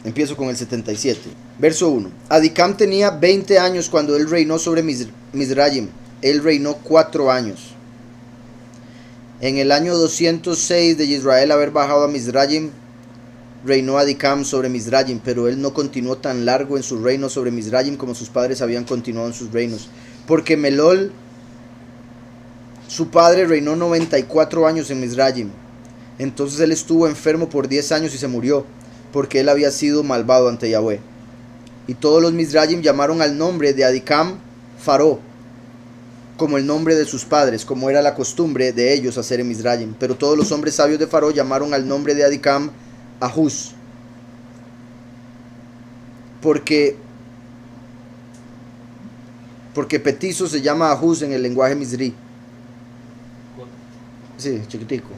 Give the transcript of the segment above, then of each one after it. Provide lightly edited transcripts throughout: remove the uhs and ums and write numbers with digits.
Empiezo con el 77. Verso 1. Adicam tenía 20 años cuando él reinó sobre Mizraim. Él reinó 4 años. En el año 206 de Israel haber bajado a Mizraim, reinó Adicam sobre Mizraim, pero él no continuó tan largo en su reino sobre Mizraim como sus padres habían continuado en sus reinos. Porque Melol, su padre, reinó 94 años en Mizraim. Entonces él estuvo enfermo por 10 años y se murió, porque él había sido malvado ante Yahweh. Y todos los Mizraim llamaron al nombre de Adicam Faró, como el nombre de sus padres, como era la costumbre de ellos hacer en Mizraim. Pero todos los hombres sabios de Faró llamaron al nombre de Adicam Ahuz, porque petizo se llama Ahuz en el lenguaje mizrí. Sí, chiquitico.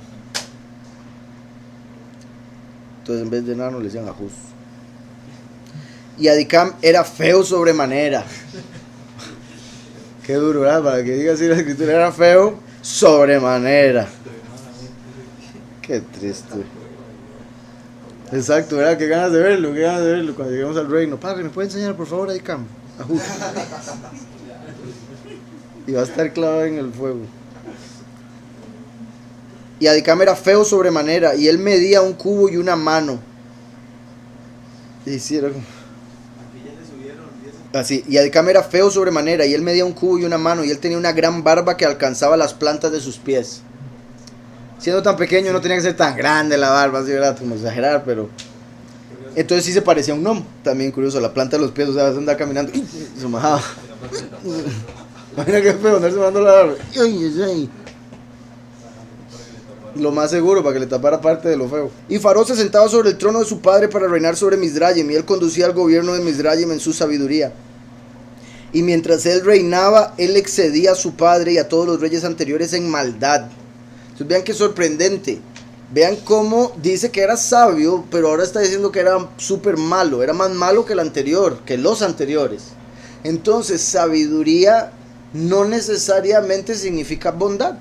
Entonces en vez de enano le decían Ahuz. Y Adicam era feo sobremanera. Qué duro, ¿verdad? Para que diga así la escritura, era feo sobremanera. Qué triste. Exacto, ¿verdad? Qué ganas de verlo, cuando lleguemos al reino. Padre, ¿me puede enseñar por favor Adicam? Y va a estar clavado en el fuego. Y Adicam era feo sobremanera, y él medía un cubo y una mano. Así, y Adicam era feo sobremanera, y él medía un cubo y una mano, y él tenía una gran barba que alcanzaba las plantas de sus pies. Siendo tan pequeño no tenía que ser tan grande la barba, así, ¿verdad? Como exagerar, pero... Entonces sí se parecía a un gnomo. También curioso, la planta de los pies, o sea, a veces andaba caminando y se majaba. Imagina qué feo andarse mandando la barba. Lo más seguro, para que le tapara parte de lo feo. Y Faró se sentaba sobre el trono de su padre para reinar sobre Mizraim, y él conducía el gobierno de Mizraim en su sabiduría. Y mientras él reinaba, él excedía a su padre y a todos los reyes anteriores en maldad. Entonces vean qué sorprendente. Vean cómo dice que era sabio, pero ahora está diciendo que era súper malo. Era más malo que el anterior, que los anteriores. Entonces, sabiduría no necesariamente significa bondad.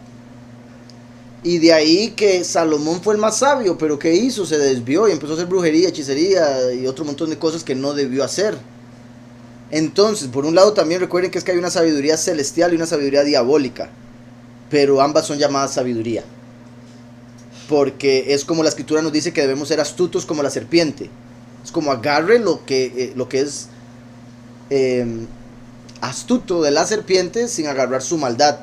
Y de ahí que Salomón fue el más sabio, pero ¿qué hizo? Se desvió y empezó a hacer brujería, hechicería y otro montón de cosas que no debió hacer. Entonces, por un lado también recuerden que es que hay una sabiduría celestial y una sabiduría diabólica, pero ambas son llamadas sabiduría. Porque es como la escritura nos dice que debemos ser astutos como la serpiente. Es como agarre lo que es astuto de la serpiente sin agarrar su maldad.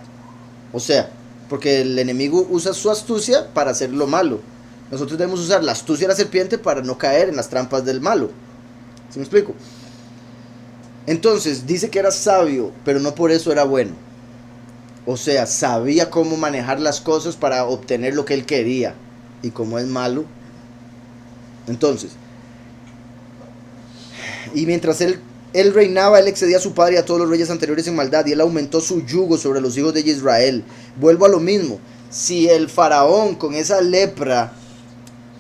O sea, porque el enemigo usa su astucia para hacer lo malo. Nosotros debemos usar la astucia de la serpiente para no caer en las trampas del malo. ¿Sí me explico? Entonces, dice que era sabio, pero no por eso era bueno. O sea, sabía cómo manejar las cosas para obtener lo que él quería. Y como es malo. Entonces, y mientras él reinaba, él excedía a su padre y a todos los reyes anteriores en maldad, y él aumentó su yugo sobre los hijos de Israel. Vuelvo a lo mismo. Si el faraón con esa lepra,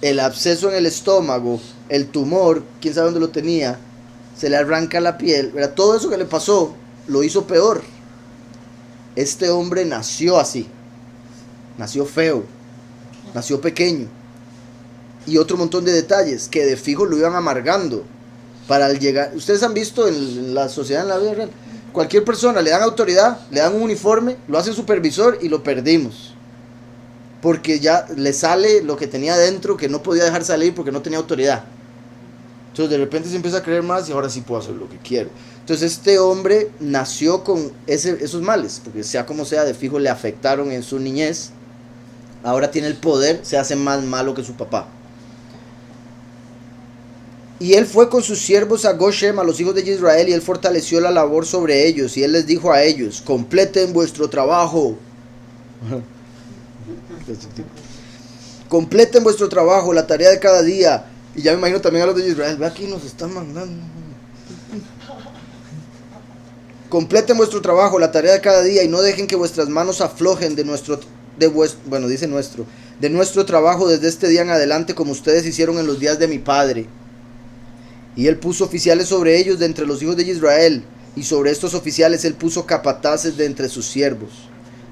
el absceso en el estómago, el tumor, quién sabe dónde lo tenía, se le arranca la piel, ¿verdad? Todo eso que le pasó lo hizo peor. Este hombre nació así, nació feo, nació pequeño, y otro montón de detalles que de fijo lo iban amargando para llegar. Ustedes han visto en la sociedad, en la vida real, cualquier persona le dan autoridad, le dan un uniforme, lo hacen supervisor y lo perdimos, porque ya le sale lo que tenía dentro que no podía dejar salir porque no tenía autoridad. Entonces de repente se empieza a creer más y ahora sí puedo hacer lo que quiero. Entonces este hombre nació con esos males, porque sea como sea, de fijo le afectaron en su niñez. Ahora tiene el poder, se hace más malo que su papá. Y él fue con sus siervos a Goshem, a los hijos de Israel, y él fortaleció la labor sobre ellos. Y él les dijo a ellos: completen vuestro trabajo. Completen vuestro trabajo, la tarea de cada día. Y ya me imagino también a los de Israel: ve, aquí nos están mandando. Completen vuestro trabajo, la tarea de cada día, y no dejen que vuestras manos aflojen de nuestro trabajo desde este día en adelante, como ustedes hicieron en los días de mi padre. Y él puso oficiales sobre ellos de entre los hijos de Israel, y sobre estos oficiales él puso capataces de entre sus siervos.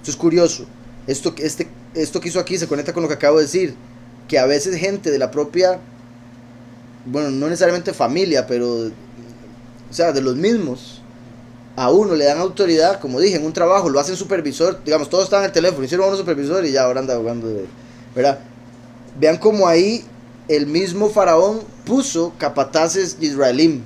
Esto es curioso. Esto que hizo aquí se conecta con lo que acabo de decir, que a veces gente de la propia bueno, no necesariamente familia, pero, o sea, de los mismos, a uno le dan autoridad, como dije, en un trabajo, lo hacen supervisor, digamos, todos estaban en el teléfono, hicieron a uno supervisor y ya ahora anda jugando, ¿verdad? Vean como ahí el mismo faraón puso capataces israelíes.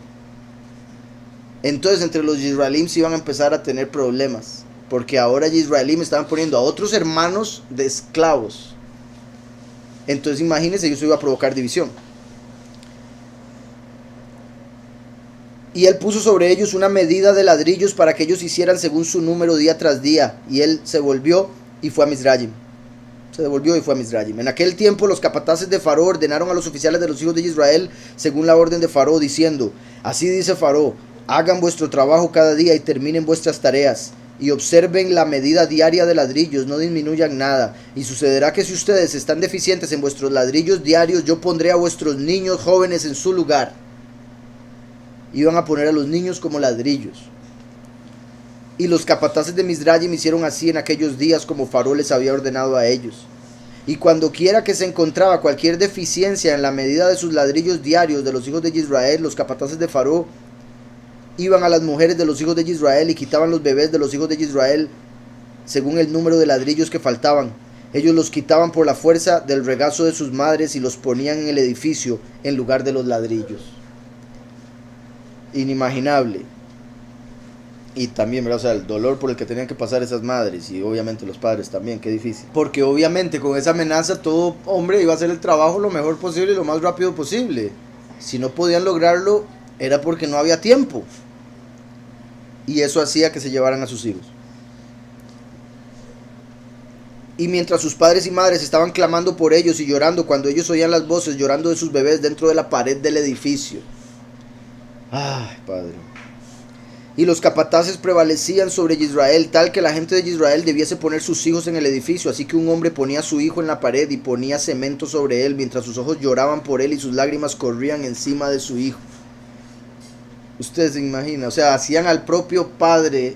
Entonces entre los israelíes iban a empezar a tener problemas, porque ahora israelíes estaban poniendo a otros hermanos de esclavos. Entonces imagínense, eso iba a provocar división. Y él puso sobre ellos una medida de ladrillos para que ellos hicieran según su número día tras día. Y él se volvió y fue a Mizraim. Se devolvió y fue a Mizraim. En aquel tiempo los capataces de Faraón ordenaron a los oficiales de los hijos de Israel según la orden de Faraón, diciendo: así dice Faraón, hagan vuestro trabajo cada día y terminen vuestras tareas. Y observen la medida diaria de ladrillos, no disminuyan nada. Y sucederá que si ustedes están deficientes en vuestros ladrillos diarios, yo pondré a vuestros niños jóvenes en su lugar. Iban a poner a los niños como ladrillos. Y los capataces de Mizraim hicieron así en aquellos días como Faraón les había ordenado a ellos. Y cuando quiera que se encontraba cualquier deficiencia en la medida de sus ladrillos diarios de los hijos de Israel, los capataces de Faraón iban a las mujeres de los hijos de Israel y quitaban los bebés de los hijos de Israel según el número de ladrillos que faltaban. Ellos los quitaban por la fuerza del regazo de sus madres y los ponían en el edificio en lugar de los ladrillos. Inimaginable. Y también, ¿verdad? O sea, el dolor por el que tenían que pasar esas madres y obviamente los padres también, qué difícil. Porque obviamente con esa amenaza todo hombre iba a hacer el trabajo lo mejor posible y lo más rápido posible. Si no podían lograrlo era porque no había tiempo. Y eso hacía que se llevaran a sus hijos. Y mientras sus padres y madres estaban clamando por ellos y llorando, cuando ellos oían las voces llorando de sus bebés dentro de la pared del edificio. Ay, Padre. Y los capataces prevalecían sobre Israel, tal que la gente de Israel debiese poner sus hijos en el edificio. Así que un hombre ponía a su hijo en la pared y ponía cemento sobre él, mientras sus ojos lloraban por él y sus lágrimas corrían encima de su hijo. Ustedes se imaginan, o sea, hacían al propio padre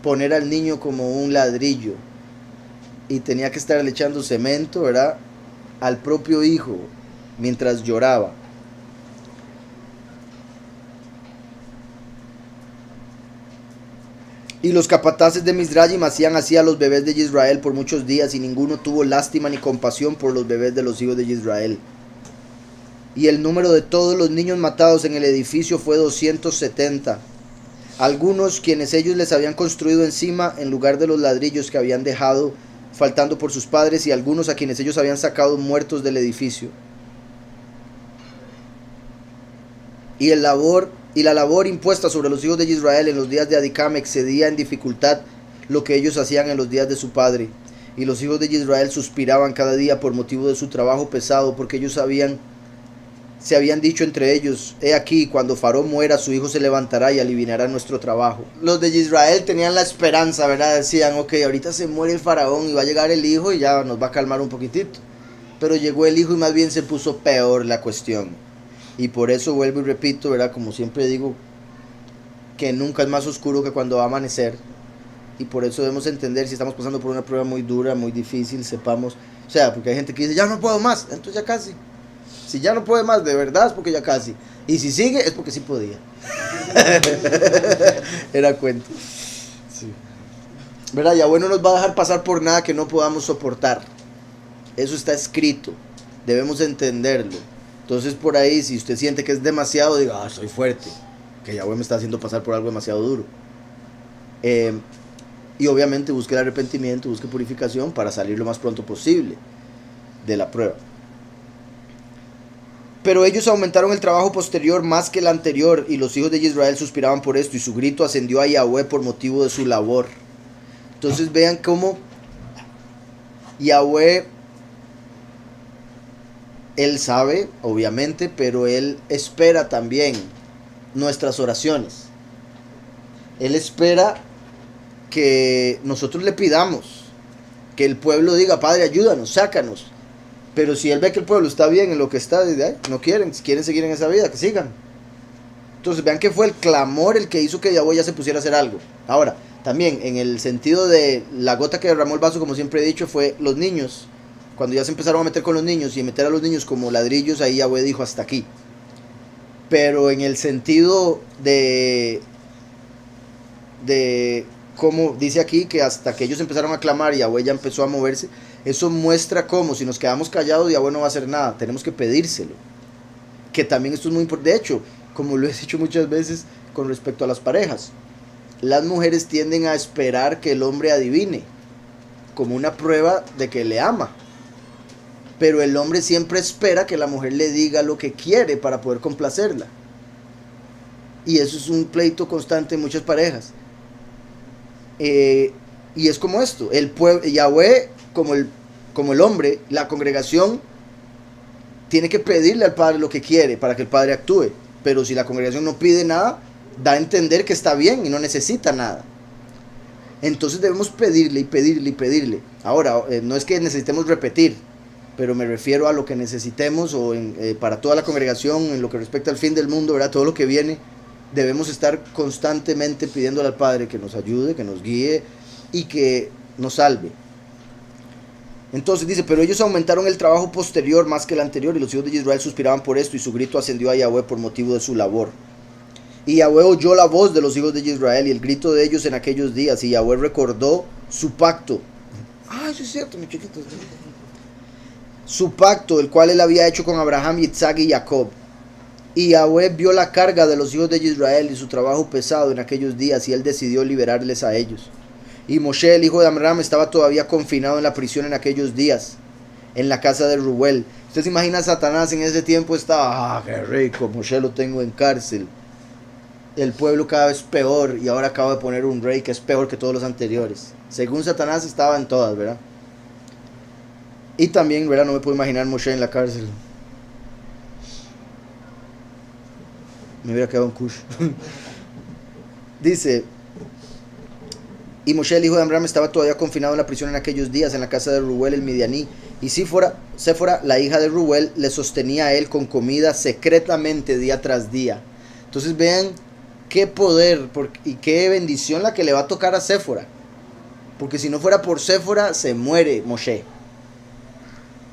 poner al niño como un ladrillo. Y tenía que estar echando cemento, ¿verdad? Al propio hijo, mientras lloraba. Y los capataces de Mizraim hacían así a los bebés de Israel por muchos días, y ninguno tuvo lástima ni compasión por los bebés de los hijos de Israel. Y el número de todos los niños matados en el edificio fue 270. Algunos quienes ellos les habían construido encima en lugar de los ladrillos que habían dejado faltando por sus padres, y algunos a quienes ellos habían sacado muertos del edificio. Y la labor impuesta sobre los hijos de Israel en los días de Adicam excedía en dificultad lo que ellos hacían en los días de su padre. Y los hijos de Israel suspiraban cada día por motivo de su trabajo pesado, porque ellos se habían dicho entre ellos: he aquí, cuando Faraón muera, su hijo se levantará y aliviará nuestro trabajo. Los de Israel tenían la esperanza, ¿verdad? Decían: ok, ahorita se muere el Faraón y va a llegar el hijo y ya nos va a calmar un poquitito. Pero llegó el hijo y más bien se puso peor la cuestión. Y por eso vuelvo y repito, ¿verdad? Como siempre digo, que nunca es más oscuro que cuando va a amanecer. Y por eso debemos entender, si estamos pasando por una prueba muy dura, muy difícil, sepamos, o sea, porque hay gente que dice: ya no puedo más, entonces ya casi. Si ya no puede más, de verdad es porque ya casi. Y si sigue, es porque sí podía. Era cuento. Sí. ¿Verdad? Yahweh no nos va a dejar pasar por nada que no podamos soportar. Eso está escrito. Debemos entenderlo. Entonces por ahí, si usted siente que es demasiado, diga: soy fuerte, que Yahweh me está haciendo pasar por algo demasiado duro. Y obviamente busque el arrepentimiento, busque purificación para salir lo más pronto posible de la prueba. Pero ellos aumentaron el trabajo posterior más que el anterior, y los hijos de Israel suspiraban por esto, y su grito ascendió a Yahweh por motivo de su labor. Entonces vean cómo Yahweh, Él sabe, obviamente, pero Él espera también nuestras oraciones. Él espera que nosotros le pidamos, que el pueblo diga: Padre, ayúdanos, sácanos. Pero si Él ve que el pueblo está bien en lo que está, no quieren seguir en esa vida, que sigan. Entonces vean que fue el clamor el que hizo que Yahweh ya se pusiera a hacer algo. Ahora, también en el sentido de la gota que derramó el vaso, como siempre he dicho, fue los niños. Cuando ya se empezaron a meter con los niños y meter a los niños como ladrillos, ahí Yahweh dijo: hasta aquí. pero en el sentido como dice aquí, que hasta que ellos empezaron a clamar, Yahweh ya empezó a moverse. Eso muestra cómo si nos quedamos callados, Yahweh no va a hacer nada, tenemos que pedírselo. Que también esto es muy importante. De hecho, como lo he dicho muchas veces con respecto a las parejas, las mujeres tienden a esperar que el hombre adivine, como una prueba de que le ama. Pero el hombre siempre espera que la mujer le diga lo que quiere para poder complacerla. Y eso es un pleito constante en muchas parejas. Y es como esto, el pueblo, Yahweh, como el hombre, la congregación tiene que pedirle al Padre lo que quiere para que el Padre actúe. Pero si la congregación no pide nada, da a entender que está bien y no necesita nada. Entonces debemos pedirle y pedirle y pedirle. Ahora, no es que necesitemos repetir, pero me refiero a lo que necesitemos para toda la congregación, en lo que respecta al fin del mundo, ¿verdad? Todo lo que viene, debemos estar constantemente pidiéndole al Padre que nos ayude, que nos guíe y que nos salve. Entonces dice, pero ellos aumentaron el trabajo posterior más que el anterior, y los hijos de Israel suspiraban por esto, y su grito ascendió a Yahweh por motivo de su labor. Y Yahweh oyó la voz de los hijos de Israel y el grito de ellos en aquellos días, y Yahweh recordó su pacto. Eso es cierto, mi chiquito. Su pacto, el cual él había hecho con Abraham, Isaac y Jacob. Y Yahweh vio la carga de los hijos de Israel y su trabajo pesado en aquellos días, y él decidió liberarles a ellos. Y Moshe, el hijo de Amram, estaba todavía confinado en la prisión en aquellos días, en la casa de Reuel. Usted se imagina a Satanás en ese tiempo, estaba, qué rico, Moshe lo tengo en cárcel. El pueblo cada vez peor, y ahora acaba de poner un rey que es peor que todos los anteriores. Según Satanás estaba en todas, ¿verdad? Y también, ¿verdad? No me puedo imaginar Moshe en la cárcel. Me hubiera quedado un kush. Dice, y Moshe, el hijo de Amram, estaba todavía confinado en la prisión en aquellos días, en la casa de Reuel el Midianí. Y Séfora, la hija de Reuel, le sostenía a él con comida secretamente día tras día. Entonces vean qué poder y qué bendición la que le va a tocar a Séfora. Porque si no fuera por Séfora, se muere Moshe.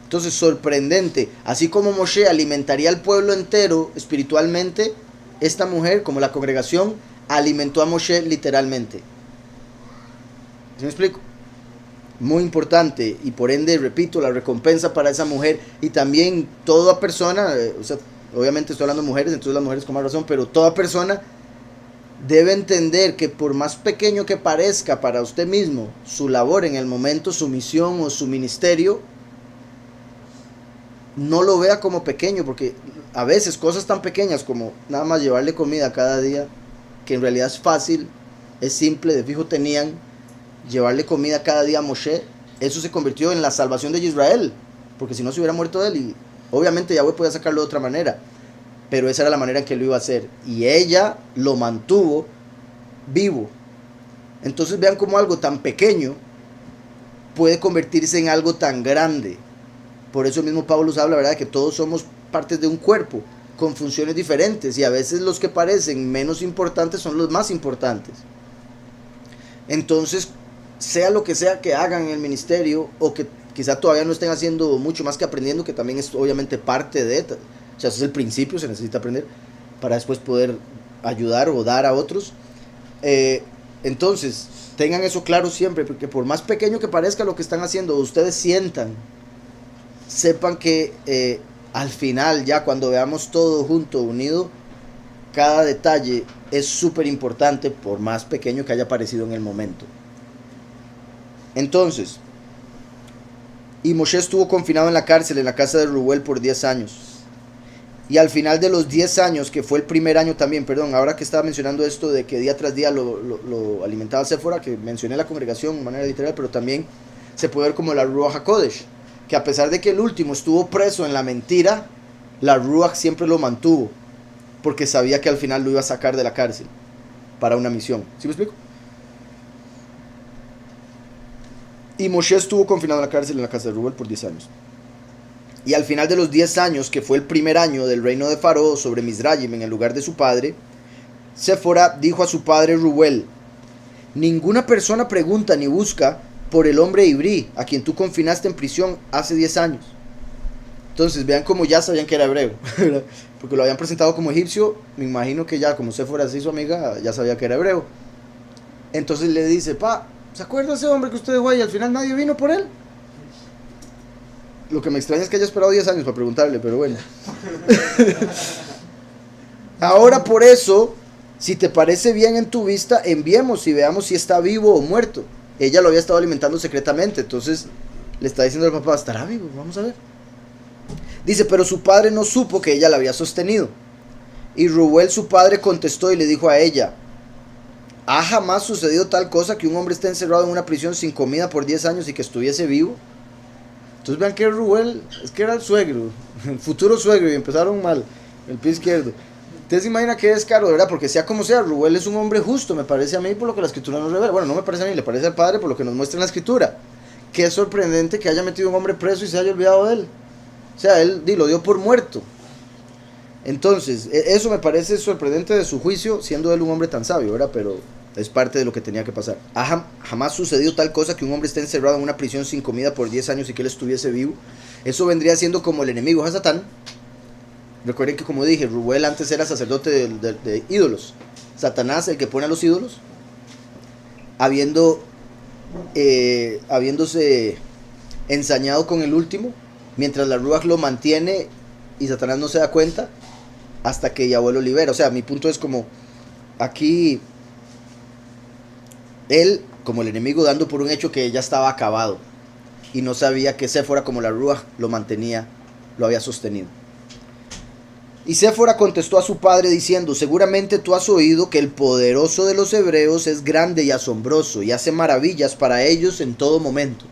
Entonces, sorprendente. Así como Moshe alimentaría al pueblo entero espiritualmente, esta mujer, como la congregación, alimentó a Moshe literalmente. ¿Sí me explico? Muy importante, y por ende, repito, la recompensa para esa mujer, y también toda persona, obviamente estoy hablando de mujeres, entonces las mujeres con más razón, pero toda persona debe entender que por más pequeño que parezca para usted mismo su labor en el momento, su misión o su ministerio, no lo vea como pequeño, porque a veces cosas tan pequeñas como nada más llevarle comida cada día, que en realidad es fácil, es simple, de fijo tenían, llevarle comida cada día a Moshe, eso se convirtió en la salvación de Israel, porque si no se hubiera muerto él, y obviamente Yahweh podía sacarlo de otra manera, pero esa era la manera en que lo iba a hacer, y ella lo mantuvo vivo. Entonces vean cómo algo tan pequeño puede convertirse en algo tan grande. Por eso mismo Pablo habla, ¿verdad?, que todos somos partes de un cuerpo con funciones diferentes, y a veces los que parecen menos importantes son los más importantes. Entonces, sea lo que sea que hagan en el ministerio, o que quizá todavía no estén haciendo mucho más que aprendiendo, que también es obviamente parte de, o sea, eso es el principio, se necesita aprender para después poder ayudar o dar a otros. Entonces, tengan eso claro siempre, porque por más pequeño que parezca lo que están haciendo, ustedes sepan que al final, ya cuando veamos todo junto, unido, cada detalle es súper importante, por más pequeño que haya parecido en el momento. Entonces, y Moshe estuvo confinado en la cárcel, en la casa de Reuel, por 10 años. Y al final de los 10 años, que fue el primer año también, ahora que estaba mencionando esto de que día tras día lo alimentaba Séfora, que mencioné la congregación de manera literal, pero también se puede ver como la Ruach HaKodesh, que a pesar de que el último estuvo preso en la mentira, la Ruach siempre lo mantuvo, porque sabía que al final lo iba a sacar de la cárcel para una misión. ¿Sí me explico? Y Moshe estuvo confinado en la cárcel en la casa de Reuel por 10 años. Y al final de los 10 años, que fue el primer año del reino de Faraón sobre Mizrayim en el lugar de su padre, Séfora dijo a su padre Reuel: ninguna persona pregunta ni busca por el hombre Ibrí, a quien tú confinaste en prisión hace 10 años. Entonces vean cómo ya sabían que era hebreo, ¿verdad? Porque lo habían presentado como egipcio. Me imagino que ya, como Séfora así su amiga, ya sabía que era hebreo. Entonces le dice, pa, ¿se acuerda ese hombre que usted dejó ahí? Al final nadie vino por él. Lo que me extraña es que haya esperado 10 años para preguntarle, pero bueno. Ahora por eso, si te parece bien en tu vista, enviemos y veamos si está vivo o muerto. Ella lo había estado alimentando secretamente, entonces le está diciendo al papá, ¿estará vivo? Vamos a ver. Dice, pero su padre no supo que ella la había sostenido. Y Reuel su padre contestó y le dijo a ella, ¿ha jamás sucedido tal cosa que un hombre esté encerrado en una prisión sin comida por 10 años y que estuviese vivo? Entonces vean que Reuel, es que era el suegro, el futuro suegro, y empezaron mal, el pie izquierdo. Ustedes se imaginan que es caro, ¿verdad? Porque sea como sea, Reuel es un hombre justo, me parece a mí, por lo que la escritura nos revela. Bueno, no me parece a mí, le parece al padre por lo que nos muestra en la escritura. Qué sorprendente que haya metido un hombre preso y se haya olvidado de él. O sea, él lo dio por muerto. Entonces, eso me parece sorprendente de su juicio, siendo él un hombre tan sabio, ¿verdad? Pero es parte de lo que tenía que pasar. Jamás sucedió tal cosa que un hombre esté encerrado en una prisión sin comida por 10 años y que él estuviese vivo. Eso vendría siendo como el enemigo de Satán. Recuerden que, como dije, Reuel antes era sacerdote de ídolos. Satanás, el que pone a los ídolos, habiéndose ensañado con el último, mientras la Ruach lo mantiene y Satanás no se da cuenta, hasta que Yahweh lo libera. O sea, mi punto es como, aquí, él, como el enemigo, dando por un hecho que ya estaba acabado, y no sabía que Séfora, como la Ruach, lo mantenía, lo había sostenido. Y Séfora contestó a su padre diciendo, seguramente tú has oído que el poderoso de los hebreos es grande y asombroso, y hace maravillas para ellos en todo momento.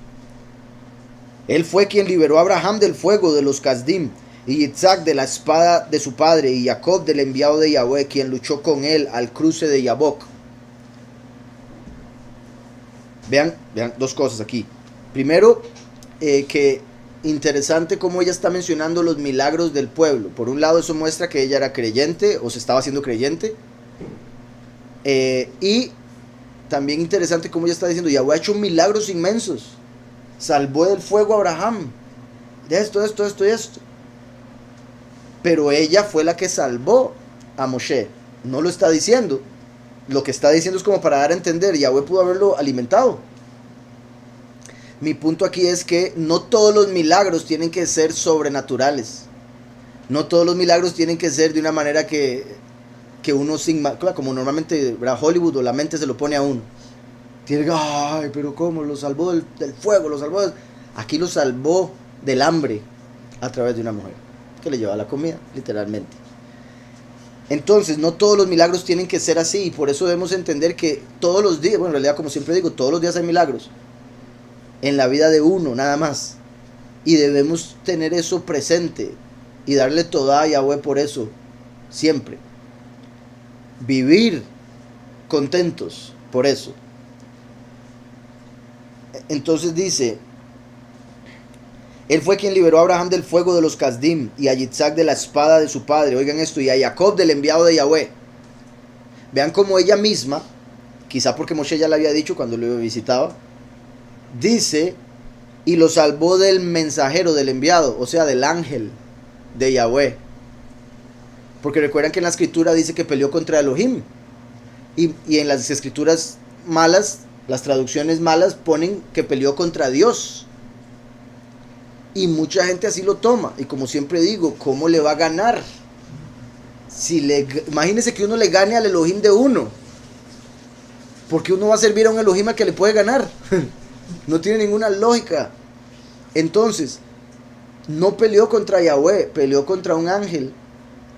Él fue quien liberó a Abraham del fuego de los Casdim, y Isaac de la espada de su padre, y Jacob del enviado de Yahweh, quien luchó con él al cruce de Yabok. Vean dos cosas aquí. Primero, que interesante cómo ella está mencionando los milagros del pueblo. Por un lado, eso muestra que ella era creyente, o se estaba haciendo creyente. Y también interesante cómo ella está diciendo, Yahweh ha hecho milagros inmensos. Salvó del fuego a Abraham. De esto y esto. Pero ella fue la que salvó a Moshe. No lo está diciendo. Lo que está diciendo es como para dar a entender, Yahweh pudo haberlo alimentado. Mi punto aquí es que no todos los milagros tienen que ser sobrenaturales. No todos los milagros tienen que ser de una manera que uno, como normalmente Hollywood o la mente se lo pone a uno. Tiene que, ay, pero ¿cómo? Lo salvó del fuego, lo salvó Aquí lo salvó del hambre a través de una mujer que le llevaba la comida, literalmente. Entonces, no todos los milagros tienen que ser así, y por eso debemos entender que todos los días, bueno, en realidad, como siempre digo, todos los días hay milagros en la vida de uno, nada más. Y debemos tener eso presente y darle toda a Yahweh por eso, siempre. Vivir contentos por eso. Entonces dice, él fue quien liberó a Abraham del fuego de los Casdim y a Isaac de la espada de su padre. Oigan esto, y a Jacob del enviado de Yahweh. Vean cómo ella misma, quizá porque Moshe ya le había dicho cuando lo visitaba, dice, y lo salvó del mensajero, del enviado, o sea, del ángel de Yahweh. Porque recuerdan que en la escritura dice que peleó contra Elohim. Y en las escrituras malas, las traducciones malas ponen que peleó contra Dios. Y mucha gente así lo toma. Y como siempre digo, ¿cómo le va a ganar? Imagínense que uno le gane al Elohim de uno. Porque uno va a servir a un Elohim al que le puede ganar. No tiene ninguna lógica. Entonces, no peleó contra Yahweh, peleó contra un ángel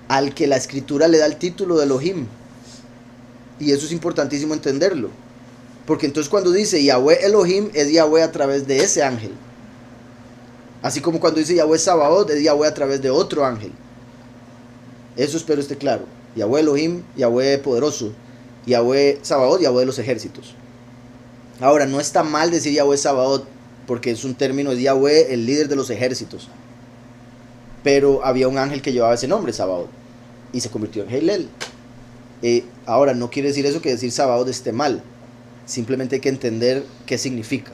al que la escritura le da el título de Elohim. Y eso es importantísimo entenderlo. Porque entonces cuando dice Yahweh Elohim, es Yahweh a través de ese ángel. Así como cuando dice Yahweh Sabaoth, es Yahweh a través de otro ángel. Eso espero esté claro. Yahweh Elohim, Yahweh poderoso. Yahweh Sabaoth, Yahweh de los ejércitos. Ahora, no está mal decir Yahweh Sabaoth, porque es un término, es Yahweh, el líder de los ejércitos. Pero había un ángel que llevaba ese nombre, Sabaoth, y se convirtió en Heilel. Ahora, no quiere decir eso que decir Sabaoth esté mal. Simplemente hay que entender qué significa.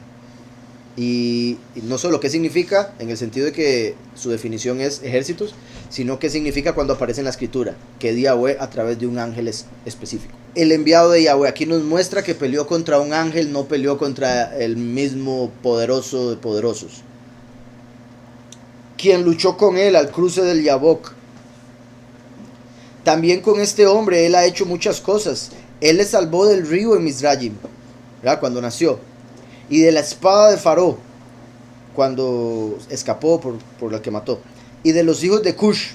Y no solo qué significa, en el sentido de que su definición es ejércitos, sino qué significa cuando aparece en la escritura, que es Yahweh a través de un ángel específico. El enviado de Yahweh aquí nos muestra que peleó contra un ángel, no peleó contra el mismo poderoso de poderosos, quien luchó con él al cruce del Yabok. También con este hombre él ha hecho muchas cosas. Él le salvó del río en Mizrayim, ¿verdad? Cuando nació, y de la espada de Faraón, cuando escapó por la que mató, y de los hijos de Cush.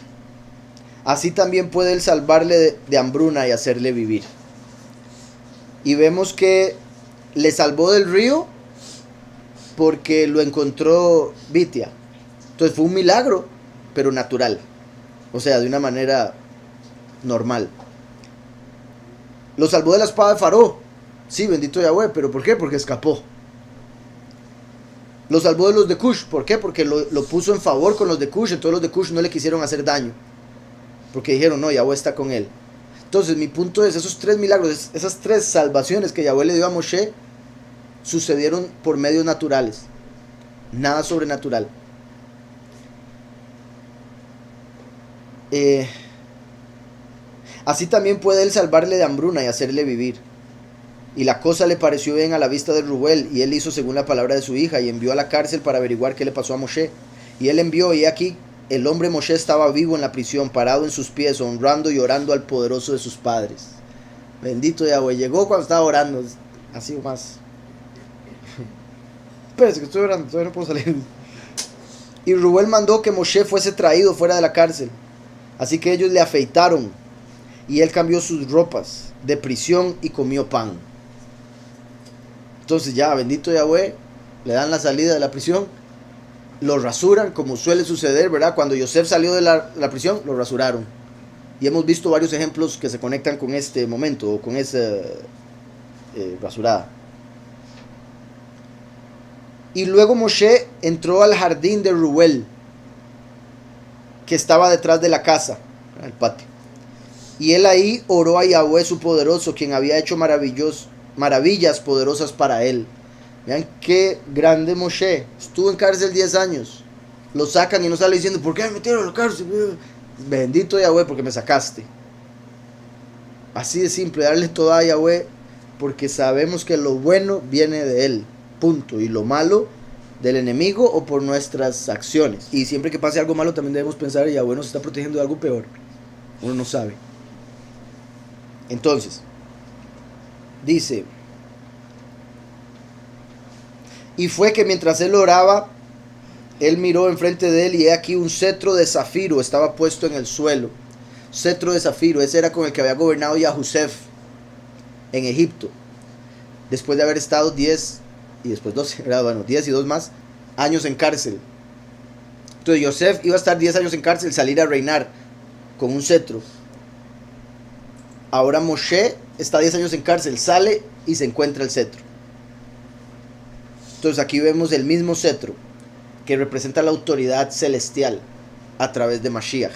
Así también puede él salvarle de hambruna y hacerle vivir. Y vemos que le salvó del río porque lo encontró Bitia. Entonces fue un milagro, pero natural, o sea, de una manera normal. Lo salvó de la espada de Faraón, sí, bendito Yahweh, pero ¿por qué? Porque escapó. Lo salvó de los de Cush, ¿por qué? Porque lo puso en favor con los de Cush. Entonces los de Cush no le quisieron hacer daño, porque dijeron, no, Yahweh está con él. Entonces mi punto es, esos 3 milagros, esas 3 salvaciones que Yahweh le dio a Moshe, sucedieron por medios naturales, nada sobrenatural. Así también puede él salvarle de hambruna y hacerle vivir. Y la cosa le pareció bien a la vista de Rubel, y él hizo según la palabra de su hija, y envió a la cárcel para averiguar qué le pasó a Moshe. Y él envió, y aquí el hombre Moshe estaba vivo en la prisión, parado en sus pies, honrando y orando al poderoso de sus padres. Bendito Yahweh, llegó cuando estaba orando, así más. Espérese que estoy orando, todavía no puedo salir. Y Rubel mandó que Moshe fuese traído fuera de la cárcel. Así que ellos le afeitaron, y él cambió sus ropas de prisión y comió pan. Entonces ya, bendito Yahweh, le dan la salida de la prisión, lo rasuran, como suele suceder, ¿verdad? Cuando Yosef salió de la prisión, lo rasuraron. Y hemos visto varios ejemplos que se conectan con este momento, o con esa rasurada. Y luego Moshe entró al jardín de Reuel, que estaba detrás de la casa, el patio. Y él ahí oró a Yahweh su poderoso, quien había hecho maravillas poderosas para él. Vean qué grande Moshe. Estuvo en cárcel 10 años. Lo sacan y no sale diciendo, ¿por qué me metieron a la cárcel? Bendito Yahweh, porque me sacaste. Así de simple, darle todo a Yahweh, porque sabemos que lo bueno viene de él. Punto. Y lo malo del enemigo o por nuestras acciones. Y siempre que pase algo malo también debemos pensar, Yahweh nos está protegiendo de algo peor. Uno no sabe. Entonces, dice, y fue que mientras él oraba, él miró enfrente de él, y he aquí un cetro de zafiro estaba puesto en el suelo. Cetro de zafiro, ese era con el que había gobernado Yahusef en Egipto, después de haber estado 10 y después 12, bueno, 10 y 2 más años en cárcel. Entonces Yosef iba a estar 10 años en cárcel, salir a reinar con un cetro. Ahora Moshe está 10 años en cárcel, sale y se encuentra el cetro. Entonces aquí vemos el mismo cetro que representa la autoridad celestial a través de Mashiach.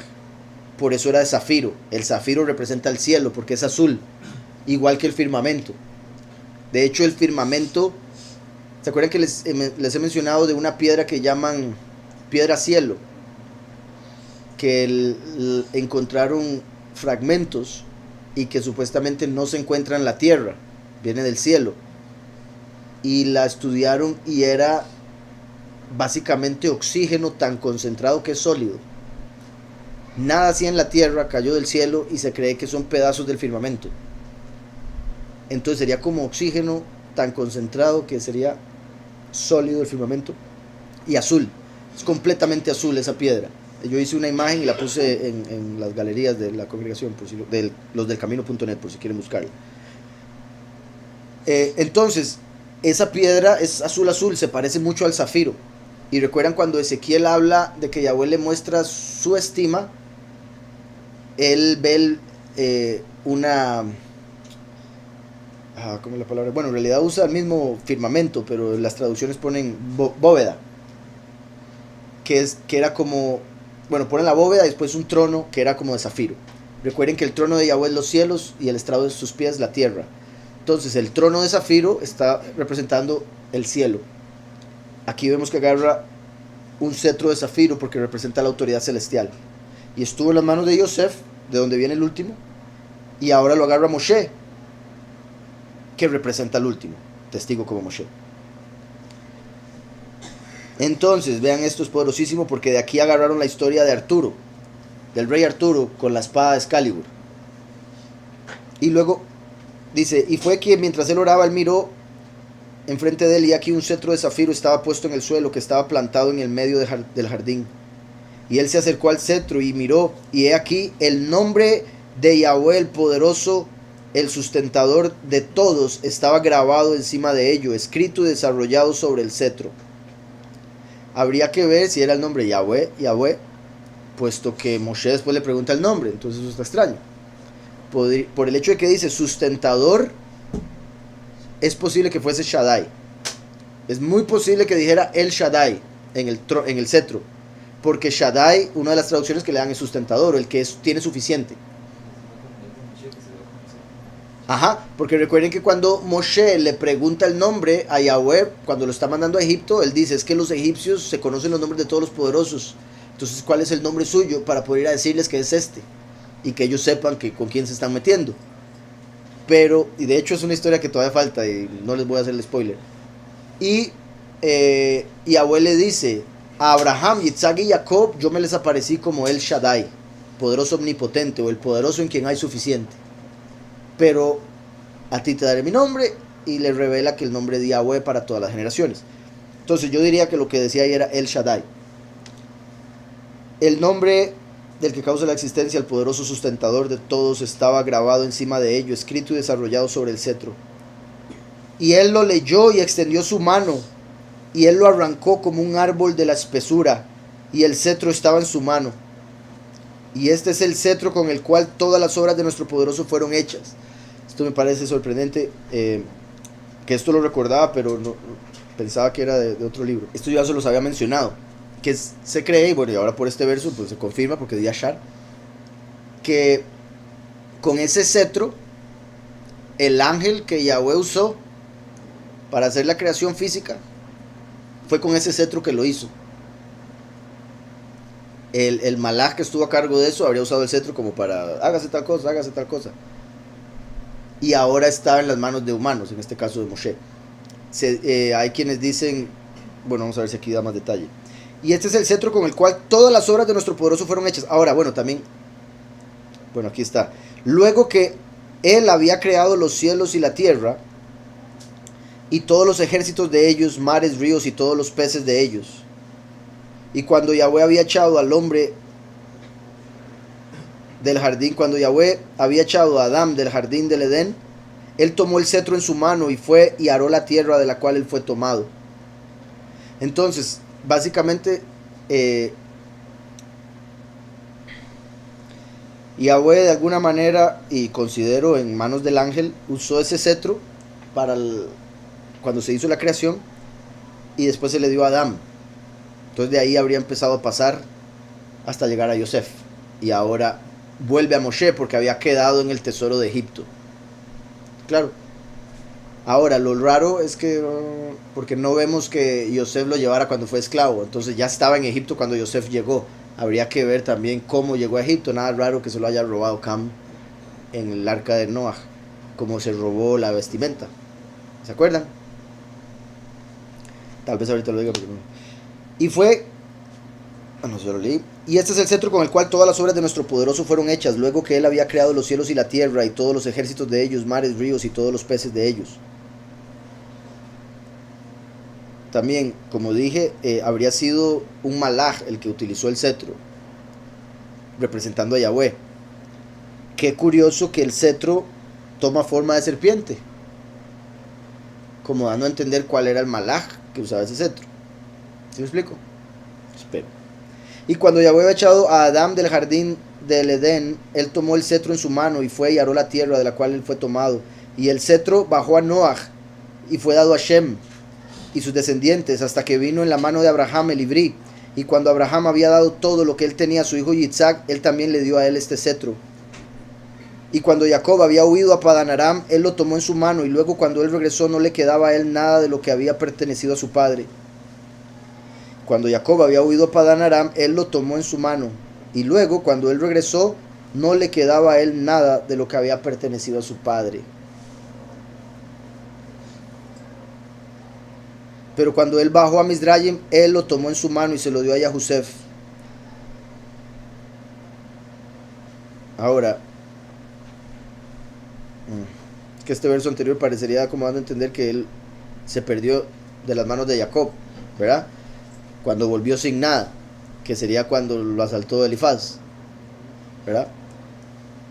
Por eso era de zafiro. El zafiro representa el cielo porque es azul, igual que el firmamento. De hecho, el firmamento, ¿se acuerdan que les he mencionado de una piedra que llaman piedra cielo? Que encontraron fragmentos y que supuestamente no se encuentra en la tierra, viene del cielo. Y la estudiaron y era básicamente oxígeno tan concentrado que es sólido. Nada así en la tierra, cayó del cielo y se cree que son pedazos del firmamento. Entonces sería como oxígeno tan concentrado que sería sólido el firmamento. Y azul, es completamente azul esa piedra. Yo hice una imagen y la puse en las galerías de la congregación, por si los del camino.net, por si quieren buscarla. Entonces, esa piedra es azul, se parece mucho al zafiro. Y recuerdan cuando Ezequiel habla de que Yahweh le muestra su estima, él ve una... ¿cómo es la palabra? Bueno, en realidad usa el mismo firmamento, pero las traducciones ponen bóveda. Que era como... Bueno, ponen la bóveda y después un trono que era como de zafiro. Recuerden que el trono de Yahweh es los cielos y el estrado de sus pies la tierra. Entonces el trono de zafiro está representando el cielo. aquí vemos que agarra un cetro de zafiro porque representa la autoridad celestial. Y estuvo en las manos de Yosef, de donde viene el último, y ahora lo agarra Moshe, que representa al último, testigo como Moshe. Entonces, vean, esto es poderosísimo porque de aquí agarraron la historia de Arturo, del rey Arturo con la espada de Excalibur. Y luego dice, y fue que mientras él oraba, él miró enfrente de él, y aquí un cetro de zafiro estaba puesto en el suelo, que estaba plantado en el medio del jardín. Y él se acercó al cetro y miró, y he aquí el nombre de Yahweh el poderoso, el sustentador de todos, estaba grabado encima de ello, escrito y desarrollado sobre el cetro. Habría que ver si era el nombre Yahweh, puesto que Moshe después le pregunta el nombre, entonces eso está extraño. Por el hecho de que dice sustentador, es posible que fuese Shaddai. Es muy posible que dijera el Shaddai en el cetro, porque Shaddai, una de las traducciones que le dan es sustentador, el que tiene suficiente. Ajá, porque recuerden que cuando Moshe le pregunta el nombre a Yahweh, cuando lo está mandando a Egipto, él dice, es que los egipcios se conocen los nombres de todos los poderosos, entonces ¿cuál es el nombre suyo? Para poder ir a decirles que es este, y que ellos sepan que con quién se están metiendo. Pero, y de hecho es una historia que todavía falta, y no les voy a hacer el spoiler. Y Yahweh le dice, a Abraham, Yitzhak y Jacob, yo me les aparecí como el Shaddai, poderoso omnipotente, o el poderoso en quien hay suficiente. Pero a ti te daré mi nombre, y le revela que el nombre de Yahweh para todas las generaciones. Entonces yo diría que lo que decía ahí era el Shaddai. El nombre del que causa la existencia, el poderoso sustentador de todos, estaba grabado encima de ello, escrito y desarrollado sobre el cetro. Y él lo leyó y extendió su mano, y él lo arrancó como un árbol de la espesura, y el cetro estaba en su mano. Y este es el cetro con el cual todas las obras de nuestro poderoso fueron hechas. Esto me parece sorprendente, que esto lo recordaba, pero no, pensaba que era de otro libro. Esto ya se los había mencionado, que se cree, y bueno, y ahora por este verso pues se confirma, porque di Ashar, que con ese cetro, el ángel que Yahweh usó para hacer la creación física, fue con ese cetro que lo hizo. El malaj que estuvo a cargo de eso habría usado el cetro como para hágase tal cosa, hágase tal cosa. Y ahora estaba en las manos de humanos, en este caso de Moshe. Hay quienes dicen, bueno, vamos a ver si aquí da más detalle. Y este es el cetro con el cual todas las obras de nuestro poderoso fueron hechas. Ahora, bueno, también, bueno, aquí está. Luego que él había creado los cielos y la tierra, y todos los ejércitos de ellos, mares, ríos y todos los peces de ellos. Y cuando Yahweh había echado al hombre del jardín, cuando Yahweh había echado a Adán del jardín del Edén, él tomó el cetro en su mano y fue y aró la tierra de la cual él fue tomado. Entonces, básicamente, Yahweh de alguna manera, y considero en manos del ángel, usó ese cetro para cuando se hizo la creación, y después se le dio a Adán. Entonces de ahí habría empezado a pasar hasta llegar a Yosef. Y ahora vuelve a Moshe porque había quedado en el tesoro de Egipto. Claro. Ahora, lo raro es que, porque no vemos que Yosef lo llevara cuando fue esclavo. Entonces ya estaba en Egipto cuando Yosef llegó. Habría que ver también cómo llegó a Egipto. Nada raro que se lo haya robado Cam en el arca de Noah, como se robó la vestimenta. ¿Se acuerdan? Tal vez ahorita lo diga porque no. Y fue, no se lo leí. Y este es el cetro con el cual todas las obras de nuestro poderoso fueron hechas, luego que él había creado los cielos y la tierra, y todos los ejércitos de ellos, mares, ríos y todos los peces de ellos. También, como dije, habría sido un malaj el que utilizó el cetro, representando a Yahweh. Qué curioso que el cetro toma forma de serpiente, como dando a entender cuál era el malaj que usaba ese cetro. ¿Sí me explico? Espero. Y cuando Yahweh había echado a Adán del jardín del Edén, él tomó el cetro en su mano y fue y aró la tierra de la cual él fue tomado. Y el cetro bajó a Noah y fue dado a Shem y sus descendientes hasta que vino en la mano de Abraham el Ibrí. Y cuando Abraham había dado todo lo que él tenía a su hijo Yitzhak, él también le dio a él este cetro. Y cuando Jacob había huido a Padan Aram, él lo tomó en su mano, y luego cuando él regresó no le quedaba a él nada de lo que había pertenecido a su padre. Cuando Jacob había huido a Padán Aram, él lo tomó en su mano. Y luego, cuando él regresó, no le quedaba a él nada de lo que había pertenecido a su padre. Pero cuando él bajó a Mizraim, él lo tomó en su mano y se lo dio a Yahusef. Ahora, es que este verso anterior parecería como dando a entender que él se perdió de las manos de Jacob, ¿verdad? Cuando volvió sin nada, que sería cuando lo asaltó Elifaz, ¿verdad?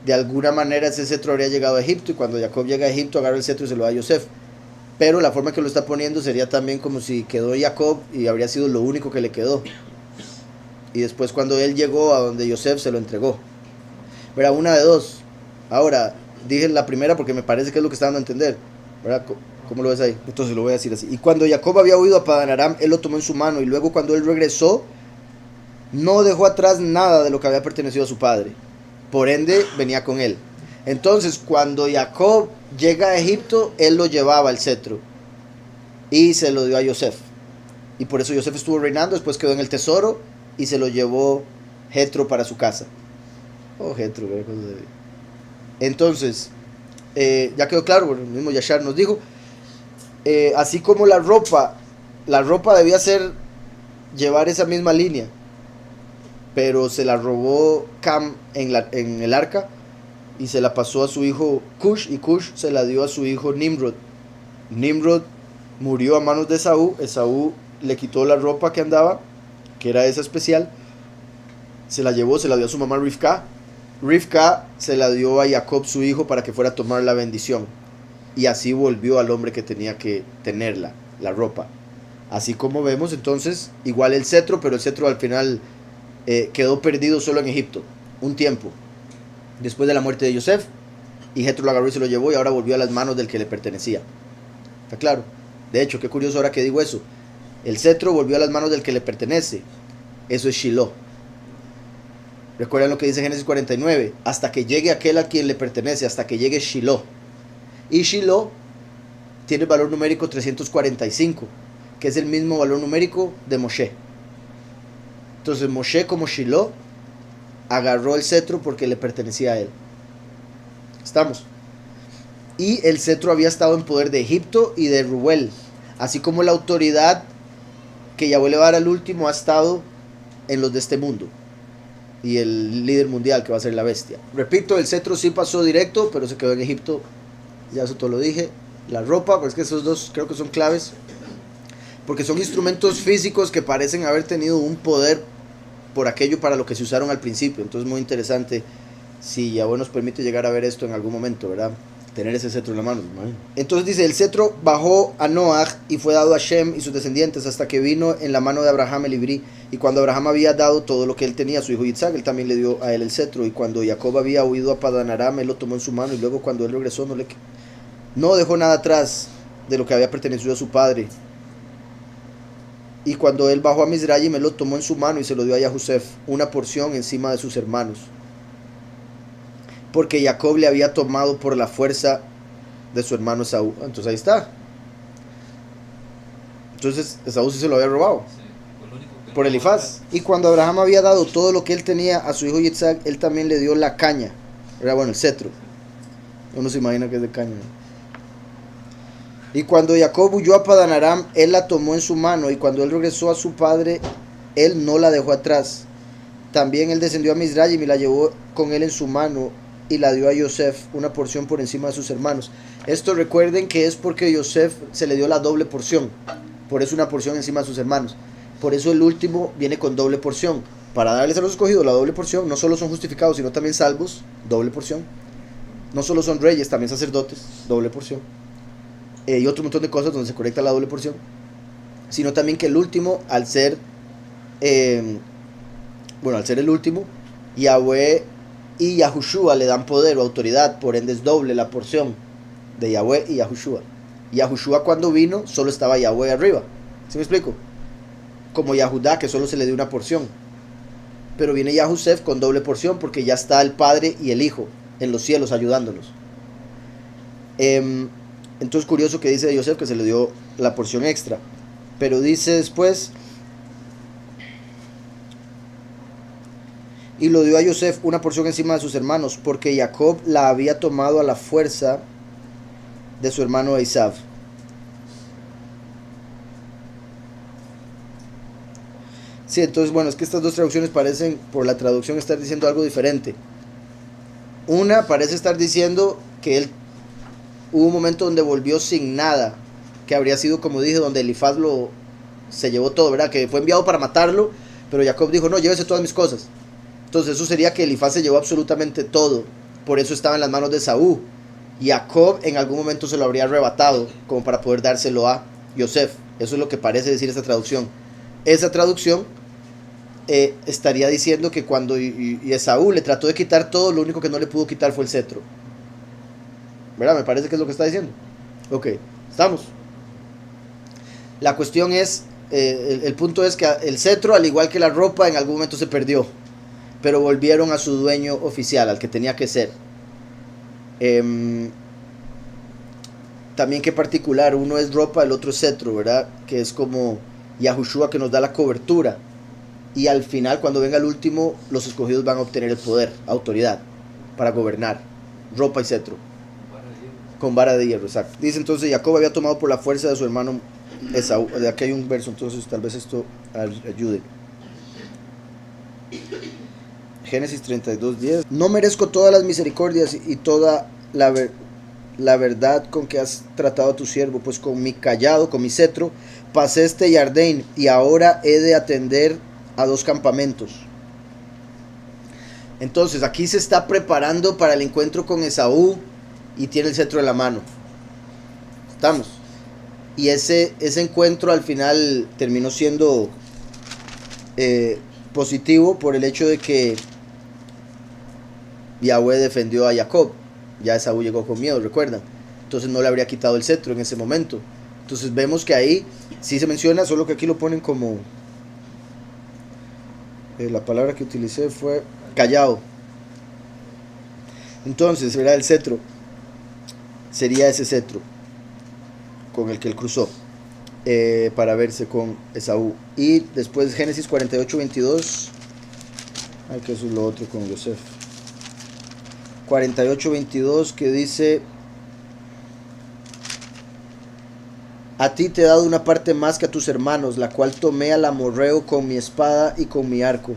De alguna manera ese cetro habría llegado a Egipto, y cuando Jacob llega a Egipto agarra el cetro y se lo da a Yosef. Pero la forma que lo está poniendo sería también como si quedó Jacob y habría sido lo único que le quedó. Y después cuando él llegó a donde Yosef se lo entregó. ¿Verdad? Una de dos. Ahora, dije la primera porque me parece que es lo que está dando a entender. ¿Verdad? ¿Cómo lo ves ahí? Entonces lo voy a decir así. Y cuando Jacob había huido a Padán Aram, él lo tomó en su mano. Y luego cuando él regresó, no dejó atrás nada de lo que había pertenecido a su padre. Por ende, venía con él. Entonces, cuando Jacob llega a Egipto, él lo llevaba el cetro y se lo dio a Yosef. Y por eso Yosef estuvo reinando, después quedó en el tesoro y se lo llevó Jetro para su casa. Oh, Jetro, qué cosa de... Entonces, ya quedó claro, bueno, el mismo Yashar nos dijo, así como la ropa debía ser llevar esa misma línea, pero se la robó Cam en el arca y se la pasó a su hijo Cush, y Cush se la dio a su hijo Nimrod. Nimrod murió a manos de Esaú. Esaú le quitó la ropa que andaba, que era esa especial, se la llevó, se la dio a su mamá Rivka. Rivka se la dio a Jacob, su hijo, para que fuera a tomar la bendición, y así volvió al hombre que tenía que tenerla, la ropa. Así como vemos entonces, igual el cetro, pero el cetro al final quedó perdido solo en Egipto, un tiempo, después de la muerte de Yosef, y Jetro lo agarró y se lo llevó, y ahora volvió a las manos del que le pertenecía. ¿Está claro? De hecho, qué curioso ahora que digo eso. El cetro volvió a las manos del que le pertenece. Eso es Shiloh. Recuerden lo que dice Génesis 49. Hasta que llegue aquel a quien le pertenece, hasta que llegue Shiloh. Y Shiloh tiene el valor numérico 345, que es el mismo valor numérico de Moshe. Entonces Moshe, como Shiloh, agarró el cetro porque le pertenecía a él. ¿Estamos? Y el cetro había estado en poder de Egipto y de Reuel, así como la autoridad que Yahweh le va a dar al último ha estado en los de este mundo, y el líder mundial que va a ser la bestia. Repito, el cetro sí pasó directo, pero se quedó en Egipto. Ya eso todo lo dije. La ropa, pues que esos dos creo que son claves, porque son instrumentos físicos que parecen haber tenido un poder por aquello para lo que se usaron al principio. Entonces muy interesante si Yahweh nos permite llegar a ver esto en algún momento, ¿verdad? Tener ese cetro en la mano. Entonces dice, el cetro bajó a Noach y fue dado a Shem y sus descendientes hasta que vino en la mano de Abraham el Ibrí. Y cuando Abraham había dado todo lo que él tenía a su hijo Yitzhak, él también le dio a él el cetro. Y cuando Jacob había huido a Padán Aram, él lo tomó en su mano, y luego cuando él regresó no dejó nada atrás de lo que había pertenecido a su padre. Y cuando él bajó a Mizraim, él lo tomó en su mano y se lo dio a Yahusef, una porción encima de sus hermanos, porque Jacob le había tomado por la fuerza de su hermano Esaú. Entonces ahí está. Entonces Esaú sí se lo había robado por Elifaz. Y cuando Abraham había dado todo lo que él tenía a su hijo Yitzhak, él también le dio la caña. Era bueno, el cetro. Uno se imagina que es de caña, ¿no? Y cuando Jacob huyó a Padán Aram, él la tomó en su mano, y cuando él regresó a su padre, él no la dejó atrás. También él descendió a Mizraim y la llevó con él en su mano, y la dio a Yosef, una porción por encima de sus hermanos. Esto recuerden que es porque Yosef se le dio la doble porción, por eso una porción encima de sus hermanos. Por eso el último viene con doble porción, para darles a los escogidos la doble porción. No solo son justificados, sino también salvos, doble porción. No solo son reyes, también sacerdotes, doble porción. Y otro montón de cosas donde se correcta la doble porción. Sino también que el último, al ser el último, Yahweh y Yahushua le dan poder o autoridad, por ende es doble la porción de Yahweh y Yahushua. Yahushua cuando vino solo estaba Yahweh arriba. ¿Sí me explico? Como Yahudá, que solo se le dio una porción. Pero viene Yahusef con doble porción, porque ya está el Padre y el Hijo en los cielos ayudándonos. Entonces curioso que dice de Yosef que se le dio la porción extra. Pero dice después, y lo dio a Yosef una porción encima de sus hermanos, porque Jacob la había tomado a la fuerza de su hermano Esaú. Sí, entonces bueno, es que estas dos traducciones parecen, por la traducción, estar diciendo algo diferente. Una parece estar diciendo que él hubo un momento donde volvió sin nada, que habría sido, como dije, donde Elifaz se llevó todo, ¿verdad? Que fue enviado para matarlo, pero Jacob dijo, no, llévese todas mis cosas. Entonces eso sería que Elifaz se llevó absolutamente todo, por eso estaba en las manos de Esaú. Y Jacob en algún momento se lo habría arrebatado, como para poder dárselo a Yosef. Eso es lo que parece decir esta traducción. Esa traducción estaría diciendo que cuando Esaú le trató de quitar todo, lo único que no le pudo quitar fue el cetro. ¿Verdad? Me parece que es lo que está diciendo. Ok, estamos. La cuestión es, el punto es que el cetro, al igual que la ropa, en algún momento se perdió, pero volvieron a su dueño oficial, al que tenía que ser. También que particular, uno es ropa, el otro es cetro, ¿verdad? Que es como Yahushua, que nos da la cobertura, y al final, cuando venga el último, los escogidos van a obtener el poder, autoridad para gobernar. Ropa y cetro con vara de hierro, exacto. Dice entonces, Jacob había tomado por la fuerza de su hermano Esaú. De aquí hay un verso, entonces tal vez esto ayude. Génesis 32:10. No merezco todas las misericordias y toda la verdad con que has tratado a tu siervo, pues con mi callado, con mi cetro, pasé este Jardín, y ahora he de atender a 2 campamentos. Entonces aquí se está preparando para el encuentro con Esaú, y tiene el cetro en la mano. Estamos. Y ese encuentro al final terminó siendo positivo, por el hecho de que Yahweh defendió a Jacob. Ya Esaú llegó con miedo, recuerdan. Entonces no le habría quitado el cetro en ese momento. Entonces vemos que ahí sí se menciona, solo que aquí lo ponen como la palabra que utilicé fue callado. Entonces, ¿verdad? El cetro sería ese cetro con el que él cruzó para verse con Esaú. Y después Génesis 48:22. Ay, que eso es lo otro con Yosef. 48:22, que dice: a ti te he dado una parte más que a tus hermanos, la cual tomé al amorreo con mi espada y con mi arco.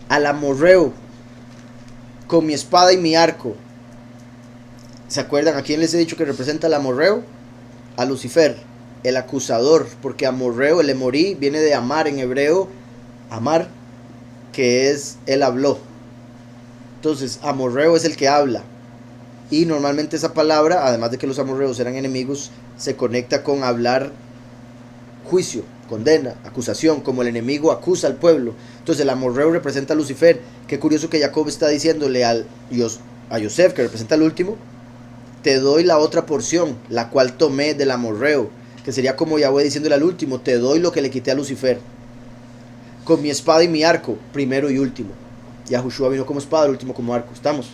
Al amorreo con mi espada y mi arco. ¿Se acuerdan a quién les he dicho que representa el amorreo? A Lucifer, el acusador, porque amorreo, el emorí, viene de amar en hebreo, amar, que es él habló. Entonces, amorreo es el que habla. Y normalmente esa palabra, además de que los amorreos eran enemigos, se conecta con hablar juicio, condena, acusación, como el enemigo acusa al pueblo. Entonces el amorreo representa a Lucifer. Qué curioso que Jacob está diciéndole a Yosef, que representa al último: te doy la otra porción, la cual tomé del amorreo, que sería como Yahweh diciéndole al último: te doy lo que le quité a Lucifer, con mi espada y mi arco, primero y último. Yahushua vino como espada, el último como arco. ¿Estamos?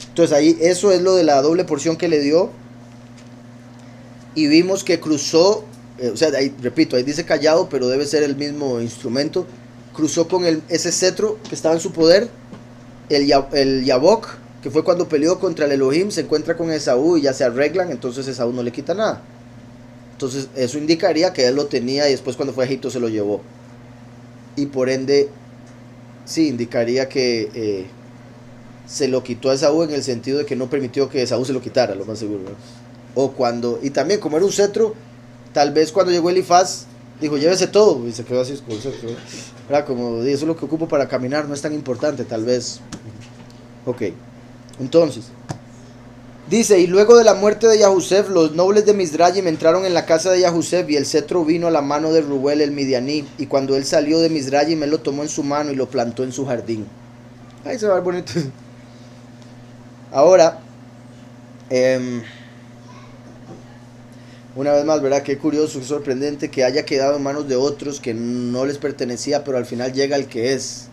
Entonces ahí eso es lo de la doble porción que le dio. Y vimos que cruzó, o sea, ahí, repito, ahí dice callado, pero debe ser el mismo instrumento. Cruzó con ese cetro que estaba en su poder, el Yabok, que fue cuando peleó contra el Elohim, se encuentra con Esaú y ya se arreglan, entonces Esaú no le quita nada. Entonces eso indicaría que él lo tenía y después cuando fue a Egipto se lo llevó. Y por ende, sí, indicaría que se lo quitó a Esaú, en el sentido de que no permitió que Esaú se lo quitara, lo más seguro, ¿no? O cuando, y también como era un cetro, tal vez cuando llegó Elifaz, dijo: llévese todo, y se quedó así con el cetro, ¿verdad? Como, eso es lo que ocupo para caminar, no es tan importante, tal vez. Ok, entonces dice: y luego de la muerte de Yahusef, los nobles de Mizraim entraron en la casa de Yahusef, y el cetro vino a la mano de Rubel el Midianí, y cuando él salió de Mizraim, él lo tomó en su mano y lo plantó en su jardín. Ahí se va a ver bonito. Ahora, una vez más, ¿verdad? Qué curioso, qué sorprendente que haya quedado en manos de otros, que no les pertenecía, pero al final llega el que es.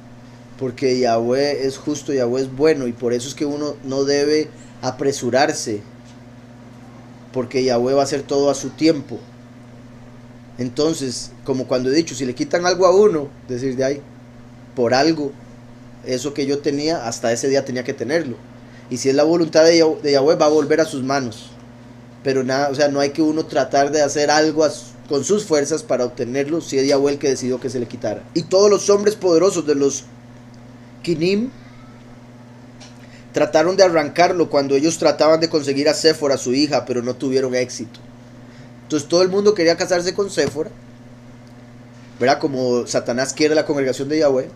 Porque Yahweh es justo, Yahweh es bueno, y por eso es que uno no debe apresurarse, porque Yahweh va a hacer todo a su tiempo. Entonces, como cuando he dicho, si le quitan algo a uno, decir de ahí, por algo eso que yo tenía, hasta ese día tenía que tenerlo. Y si es la voluntad de Yahweh, va a volver a sus manos. Pero nada, o sea, no hay que uno tratar de hacer algo con sus fuerzas para obtenerlo, si es Yahweh el que decidió que se le quitara. Y todos los hombres poderosos de los Quinim trataron de arrancarlo cuando ellos trataban de conseguir a Séfora, su hija, pero no tuvieron éxito. Entonces todo el mundo quería casarse con Séfora, ¿verdad? Como Satanás quiere la congregación de Yahweh.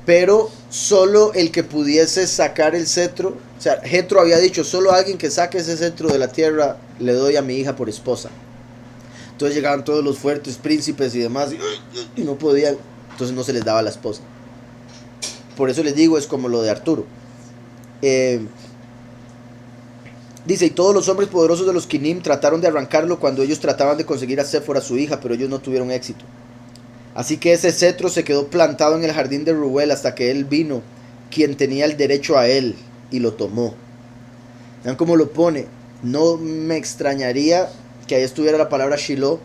Pero solo el que pudiese sacar el cetro, o sea, Jetro había dicho, solo alguien que saque ese cetro de la tierra le doy a mi hija por esposa. Entonces llegaban todos los fuertes príncipes y demás y no podían, entonces no se les daba la esposa. Por eso les digo, es como lo de Arturo. Dice, y todos los hombres poderosos de los Quinim trataron de arrancarlo cuando ellos trataban de conseguir a Séfora, su hija, pero ellos no tuvieron éxito. Así que ese cetro se quedó plantado en el jardín de Reuel hasta que él vino, quien tenía el derecho a él, y lo tomó. Vean cómo lo pone. No me extrañaría que ahí estuviera la palabra Shiloh,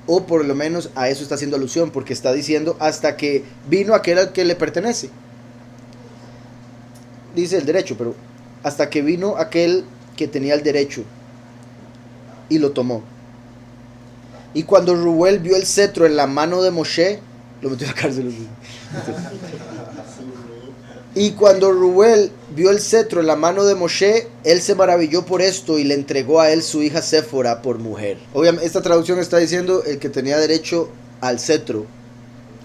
o por lo menos a eso está haciendo alusión, porque está diciendo hasta que vino aquel al que le pertenece. Dice el derecho, pero hasta que vino aquel que tenía el derecho y lo tomó. Y cuando Reuel vio el cetro en la mano de Moshe, lo metió en la cárcel. Y cuando Reuel vio el cetro en la mano de Moshe, él se maravilló por esto y le entregó a él su hija Séfora por mujer. Obviamente esta traducción está diciendo el que tenía derecho al cetro.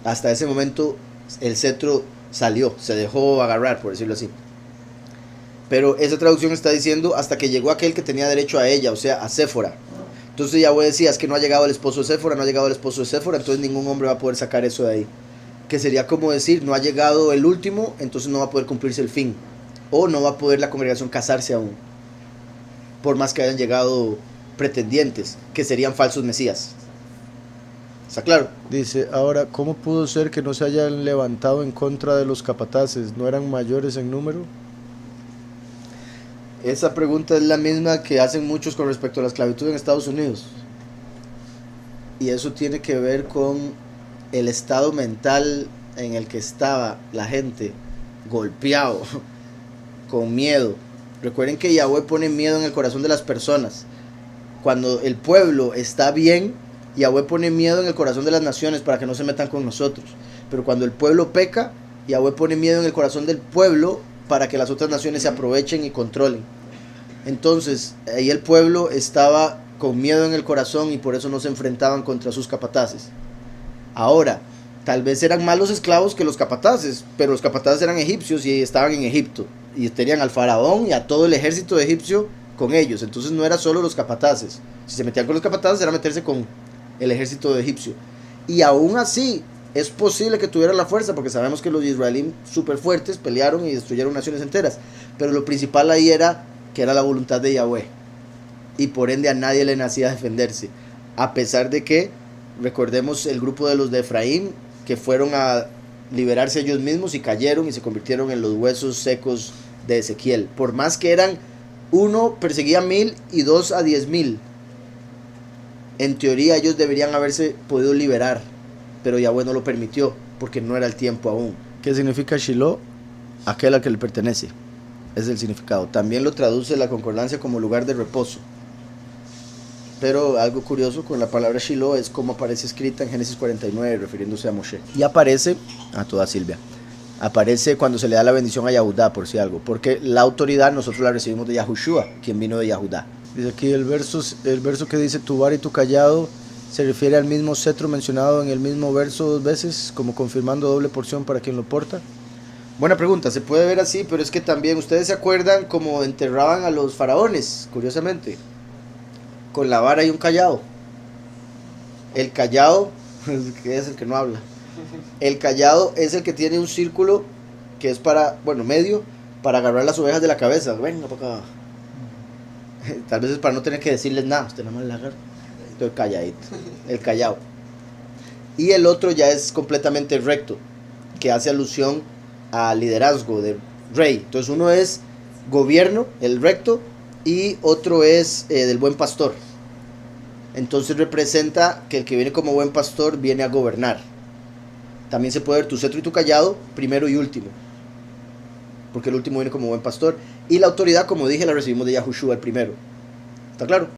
Hasta ese momento el cetro salió, se dejó agarrar, por decirlo así. Pero esa traducción está diciendo hasta que llegó aquel que tenía derecho a ella, o sea, a Séfora. Entonces Yahweh decía, es que no ha llegado el esposo de Séfora, no ha llegado el esposo de Séfora, entonces ningún hombre va a poder sacar eso de ahí. Que sería como decir, no ha llegado el último, entonces no va a poder cumplirse el fin. O no va a poder la congregación casarse aún. Por más que hayan llegado pretendientes, que serían falsos mesías. ¿Está claro? Dice, ahora, ¿cómo pudo ser que no se hayan levantado en contra de los capataces? ¿No eran mayores en número? Esa pregunta es la misma que hacen muchos con respecto a la esclavitud en Estados Unidos. Y eso tiene que ver con el estado mental en el que estaba la gente, golpeado, con miedo. Recuerden que Yahweh pone miedo en el corazón de las personas. Cuando el pueblo está bien, Yahweh pone miedo en el corazón de las naciones para que no se metan con nosotros. Pero cuando el pueblo peca, Yahweh pone miedo en el corazón del pueblo para que las otras naciones se aprovechen y controlen. Entonces, ahí el pueblo estaba con miedo en el corazón y por eso no se enfrentaban contra sus capataces. Ahora, tal vez eran más los esclavos que los capataces, pero los capataces eran egipcios y estaban en Egipto. Y tenían al faraón y a todo el ejército egipcio con ellos. Entonces no era solo los capataces. Si se metían con los capataces era meterse con el ejército egipcio. Y aún así, es posible que tuvieran la fuerza, porque sabemos que los israelíes súper fuertes pelearon y destruyeron naciones enteras. Pero lo principal ahí era que era la voluntad de Yahweh. Y por ende a nadie le nacía defenderse. A pesar de que, recordemos el grupo de los de Efraín, que fueron a liberarse ellos mismos y cayeron y se convirtieron en los huesos secos de Ezequiel. Por más que eran, uno perseguía 1000 y 2 a 10,000. En teoría ellos deberían haberse podido liberar, pero Yahweh no lo permitió, porque no era el tiempo aún. ¿Qué significa Shiloh? Aquel a que le pertenece. Es el significado. También lo traduce la concordancia como lugar de reposo. Pero algo curioso con la palabra Shiloh es como aparece escrita en Génesis 49, refiriéndose a Moshe. Y aparece, a toda Silvia, aparece cuando se le da la bendición a Yahudá, por si algo. Porque la autoridad nosotros la recibimos de Yahushua, quien vino de Yahudá. Dice aquí el verso que dice tu vara y tu callado se refiere al mismo cetro mencionado en el mismo verso 2 veces, como confirmando doble porción para quien lo porta. Buena pregunta, se puede ver así, pero es que también ustedes se acuerdan cómo enterraban a los faraones, curiosamente, con la vara y un callado. El callado, que es el que no habla, el callado es el que tiene un círculo que es para, bueno, medio, para agarrar las ovejas de la cabeza. Venga para acá. Tal vez es para no tener que decirles nada, usted nada más la agarra. Entonces calladito, el callado. Y el otro ya es completamente recto, que hace alusión a liderazgo de rey. Entonces uno es gobierno, el recto, y otro es del buen pastor. Entonces representa que el que viene como buen pastor viene a gobernar. También se puede ver tu cetro y tu callado, primero y último, porque el último viene como buen pastor. Y la autoridad, como dije, la recibimos de Yahushua el primero. ¿Está claro?